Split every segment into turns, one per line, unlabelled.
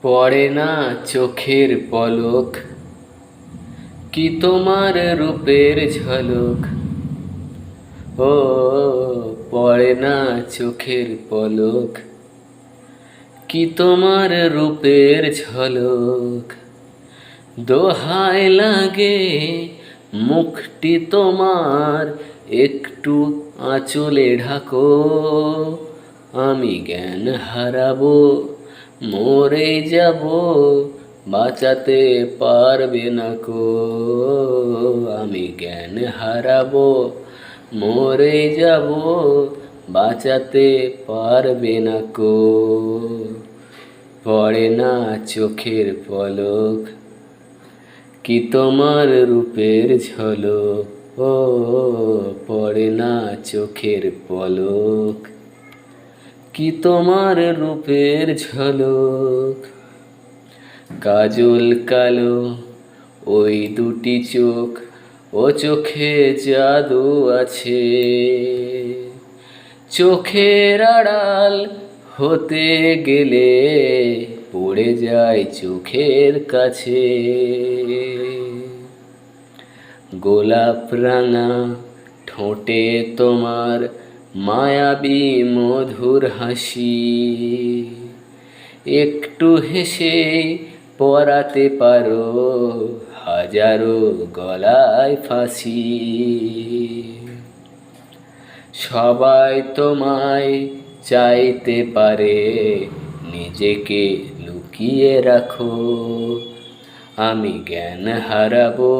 পড়ে না চোখের পলক, কি তোমার রূপের ঝলক। ও পড়ে না চোখের পলক, কি তোমার রূপের ঝলক। দোহায় লাগে মুখটি তোমার, একটু আঁচলে ঢাকো। আমি জ্ঞান হারাবো, মরে যাব, বাঁচাতে পারবে না কো। আমি জ্ঞান হারাবো, মরে যাব, বাঁচাতে পারবে না কো। পড়ে না চোখের পলক, কি তোমার রূপের ঝলক। ও পড়ে না চোখের পলক, কি তোমার রূপের ঝলক। কাজল কালো ওই দুটি চোখ, ও চোখে জাদু আছে। চোখের আড়াল হতে গেলে পড়ে যায় চোখের কাছে। গোলাপ রাঙা ঠোঁটে তোমার মায়াবী মধুর হাসি। একটু হেসে পরাতে পারো হাজারো গলায় ফাঁসি। সবাই তোমায় চাইতে পারে, নিজেকে লুকিয়ে রাখো। আমি জ্ঞান হারাবো,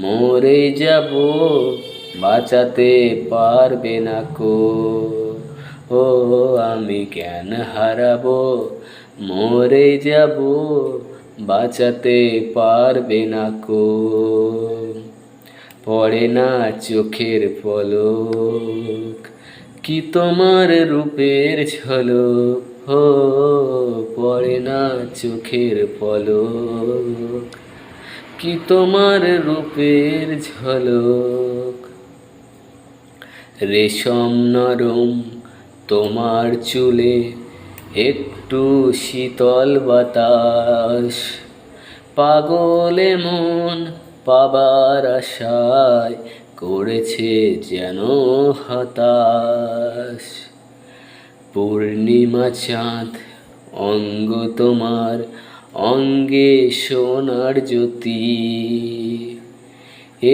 মরে যাব, বাঁচাতে পারবে না কো। ও আমি জ্ঞান হারাবো, মরে যাব, বাঁচাতে পারবে না কো। পড়ে না চোখের পলক, কি তোমার রূপের ঝলক। ও পড়ে না চোখের পলক, কি তোমার রূপের ঝলক। রেশম নরম তোমার চুলে, একটু শীতল বাতাস। পাগলে মন পাবার আশায় করেছে যেন হতাশ। পূর্ণিমা চাঁদ অঙ্গ তোমার, অঙ্গে সোনার জ্যোতি।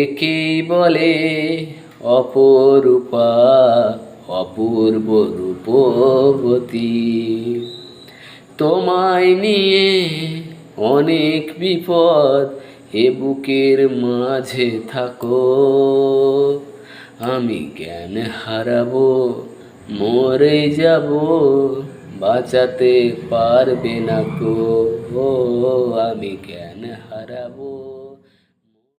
একেই বলে অপরূপা, অপূর্ব রূপবতী। তোমায় নিয়ে অনেক বিপদ, এ বুকের মাঝে থাকো। আমি জ্ঞান হারাবো, মরে যাব, বাঁচাতে পারবে না কো। আমি জ্ঞান হারাবো।